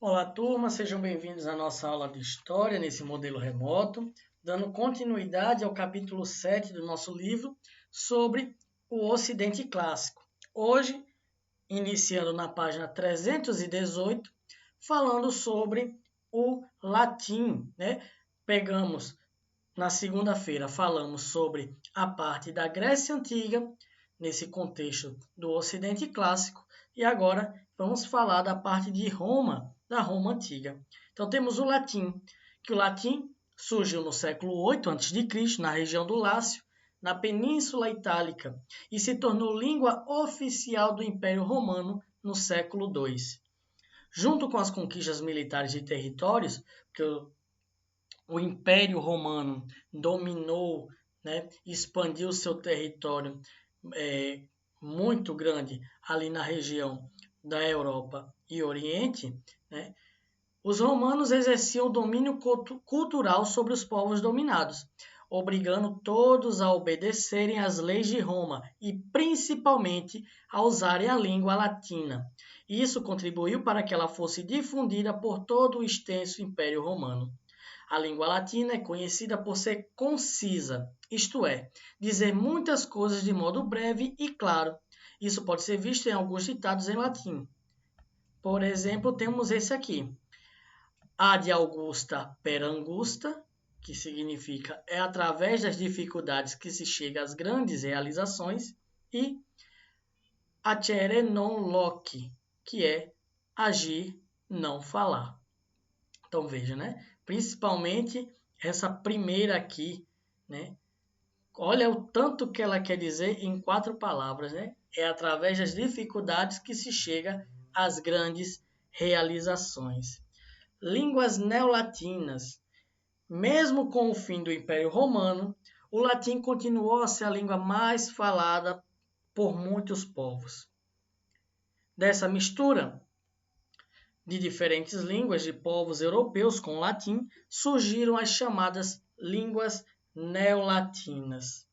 Olá, turma, sejam bem-vindos à nossa aula de História nesse modelo remoto, dando continuidade ao capítulo 7 do nosso livro sobre o Ocidente Clássico. Hoje, iniciando na página 318, falando sobre o latim, né? Pegamos na segunda-feira, falamos sobre a parte da Grécia Antiga, nesse contexto do Ocidente Clássico, e agora vamos falar da parte de Roma, da Roma Antiga. Então temos o latim, que o latim surgiu no século 8 a.C., na região do Lácio, na Península Itálica, e se tornou língua oficial do Império Romano no século II. Junto com as conquistas militares de territórios, que o Império Romano dominou, né, expandiu seu território muito grande ali na região da Europa e Oriente, né, os romanos exerciam domínio cultural sobre os povos dominados, obrigando todos a obedecerem às leis de Roma e principalmente a usarem a língua latina. Isso contribuiu para que ela fosse difundida por todo o extenso Império Romano. A língua latina é conhecida por ser concisa, isto é, dizer muitas coisas de modo breve e claro. Isso pode ser visto em alguns ditados em latim. Por exemplo, temos esse aqui: ad Augusta per Angusta, que significa é através das dificuldades que se chega às grandes realizações, e acere non loci, que é agir, não falar. Então veja, né? Principalmente essa primeira aqui, né? Olha o tanto que ela quer dizer em 4 palavras, né? É através das dificuldades que se chega às grandes realizações. Línguas neolatinas. Mesmo com o fim do Império Romano, o latim continuou a ser a língua mais falada por muitos povos. Dessa mistura de diferentes línguas de povos europeus com o latim, surgiram as chamadas línguas neolatinas.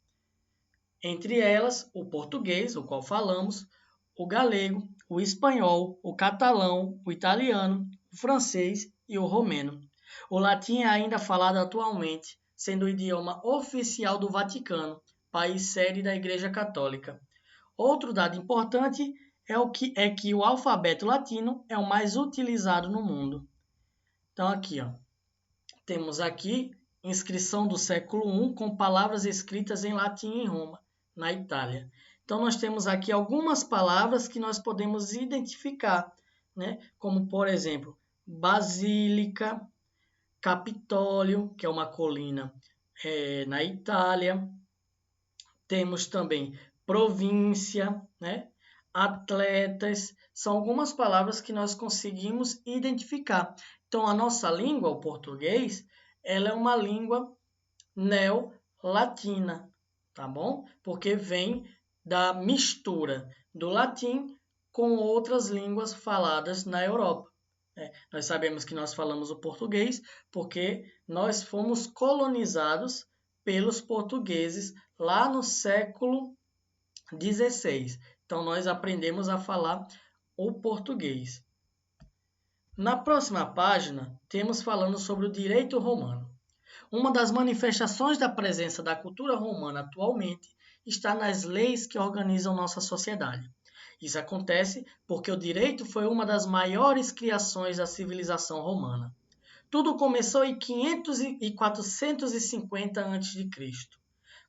Entre elas, o português, o qual falamos, o galego, o espanhol, o catalão, o italiano, o francês e o romeno. O latim é ainda falado atualmente, sendo o idioma oficial do Vaticano, país sede da Igreja Católica. Outro dado importante é que o alfabeto latino é o mais utilizado no mundo. Então aqui, ó, temos aqui inscrição do século I com palavras escritas em latim em Roma, na Itália. Então nós temos aqui algumas palavras que nós podemos identificar, né? Como por exemplo, Basílica, Capitólio, que é uma colina na Itália. Temos também província, né? Atletas, são algumas palavras que nós conseguimos identificar. Então, a nossa língua, o português, ela é uma língua neolatina, tá bom? Porque vem da mistura do latim com outras línguas faladas na Europa. Nós sabemos que nós falamos o português porque nós fomos colonizados pelos portugueses lá no século XVI. Então, nós aprendemos a falar o português. Na próxima página, temos falando sobre o direito romano. Uma das manifestações da presença da cultura romana atualmente está nas leis que organizam nossa sociedade. Isso acontece porque o direito foi uma das maiores criações da civilização romana. Tudo começou em 500 e 450 a.C.,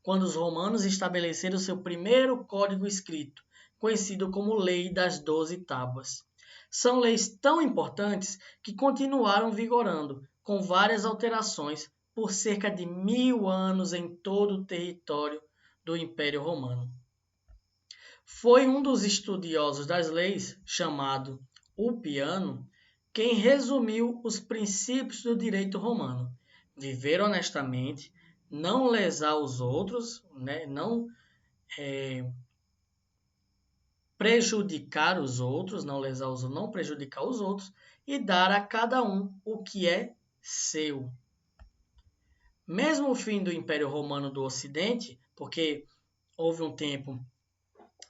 quando os romanos estabeleceram seu primeiro código escrito, conhecido como Lei das 12 Tábuas. São leis tão importantes que continuaram vigorando, com várias alterações, por cerca de 1000 anos em todo o território do Império Romano. Foi um dos estudiosos das leis, chamado Ulpiano, quem resumiu os princípios do direito romano: viver honestamente, não lesar os outros, né? Não prejudicar os outros, não lesar os outros, não prejudicar os outros, e dar a cada um o que é seu. Mesmo o fim do Império Romano do Ocidente, porque houve um tempo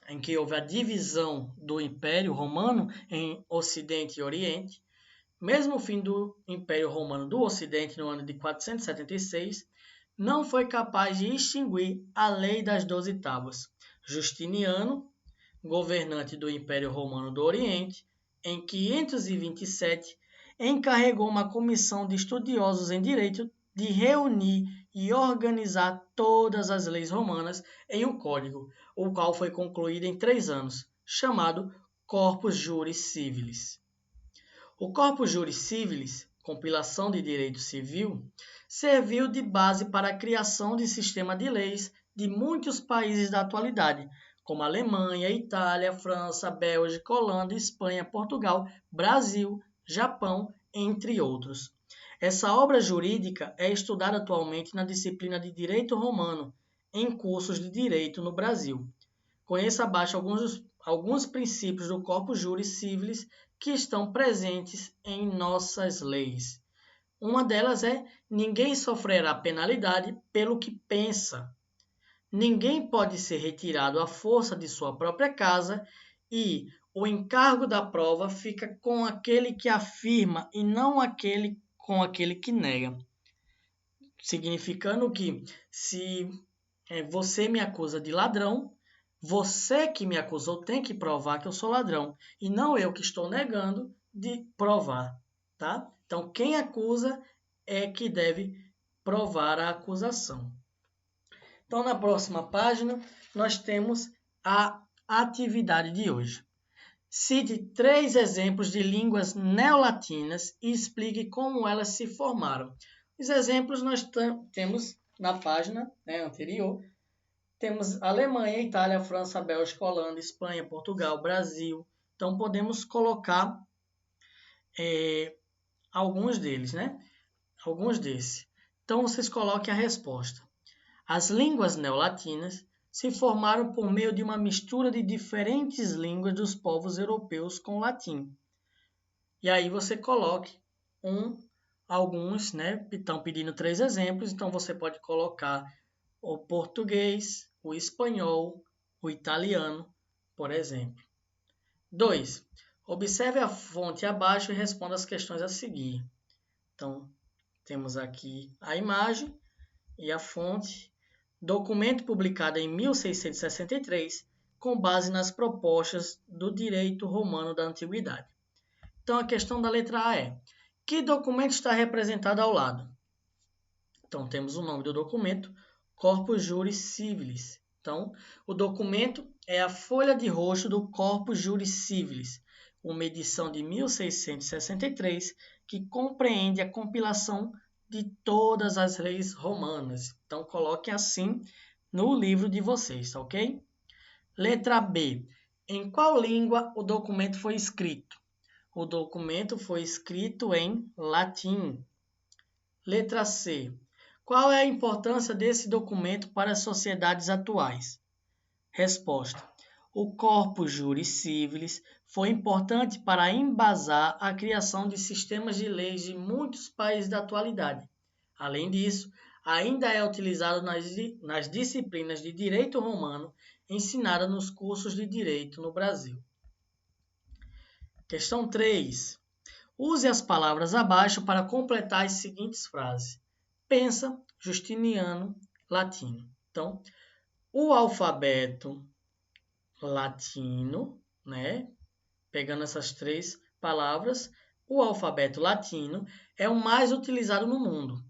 em que houve a divisão do Império Romano em Ocidente e Oriente, mesmo o fim do Império Romano do Ocidente no ano de 476, não foi capaz de extinguir a Lei das 12 Tábuas. Justiniano, governante do Império Romano do Oriente, em 527, encarregou uma comissão de estudiosos em direito de reunir e organizar todas as leis romanas em um código, o qual foi concluído em 3 anos, chamado Corpus Juris Civilis. O Corpus Juris Civilis, compilação de direito civil, serviu de base para a criação de sistema de leis de muitos países da atualidade, como Alemanha, Itália, França, Bélgica, Holanda, Espanha, Portugal, Brasil, Japão, entre outros. Essa obra jurídica é estudada atualmente na disciplina de Direito Romano, em cursos de Direito no Brasil. Conheça abaixo alguns princípios do Corpus Juris Civilis que estão presentes em nossas leis. Uma delas é: ninguém sofrerá penalidade pelo que pensa. Ninguém pode ser retirado à força de sua própria casa e o encargo da prova fica com aquele que afirma e não com aquele que nega. Significando que se você me acusa de ladrão, você que me acusou tem que provar que eu sou ladrão e não eu que estou negando de provar, tá? Então, quem acusa é que deve provar a acusação. Então, na próxima página, nós temos a atividade de hoje. Cite 3 exemplos de línguas neolatinas e explique como elas se formaram. Os exemplos nós temos na página anterior. Temos Alemanha, Itália, França, Bélgica, Holanda, Espanha, Portugal, Brasil. Então, podemos colocar alguns deles, né? Alguns desses. Então, vocês coloquem a resposta. As línguas neolatinas se formaram por meio de uma mistura de diferentes línguas dos povos europeus com o latim. E aí você coloque alguns, né? Estão pedindo 3 exemplos, então você pode colocar o português, o espanhol, o italiano, por exemplo. 2. Observe a fonte abaixo e responda as questões a seguir. Então, temos aqui a imagem e a fonte. Documento publicado em 1663, com base nas propostas do direito romano da antiguidade. Então, a questão da letra A é: que documento está representado ao lado? Então, temos o nome do documento, Corpus Juris Civilis. Então, o documento é a folha de rosto do Corpus Juris Civilis, uma edição de 1663 que compreende a compilação de todas as leis romanas. Então, coloquem assim no livro de vocês, ok? Letra B. Em qual língua o documento foi escrito? O documento foi escrito em latim. Letra C. Qual é a importância desse documento para as sociedades atuais? Resposta. O Corpus Juris Civilis foi importante para embasar a criação de sistemas de leis de muitos países da atualidade. Além disso, ainda é utilizado nas disciplinas de direito romano ensinadas nos cursos de direito no Brasil. Questão 3. Use as palavras abaixo para completar as seguintes frases. Pensa, Justiniano, latino. Então, o alfabeto latino, né? Pegando essas 3 palavras, o alfabeto latino é o mais utilizado no mundo.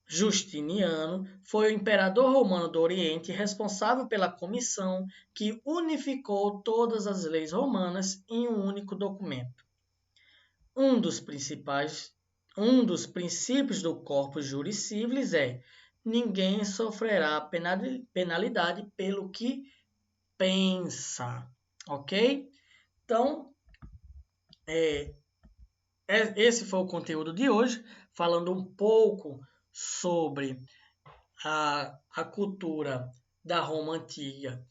Justiniano foi o imperador romano do Oriente responsável pela comissão que unificou todas as leis romanas em um único documento. Um dos princípios do Corpus Juris Civilis é: ninguém sofrerá penalidade pelo que pensa, ok? Então, esse foi o conteúdo de hoje, falando um pouco sobre a cultura da Roma Antiga,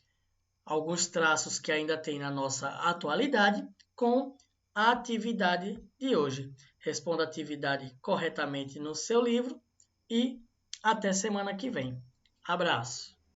alguns traços que ainda tem na nossa atualidade, com a atividade de hoje. Responda a atividade corretamente no seu livro e até semana que vem. Abraço!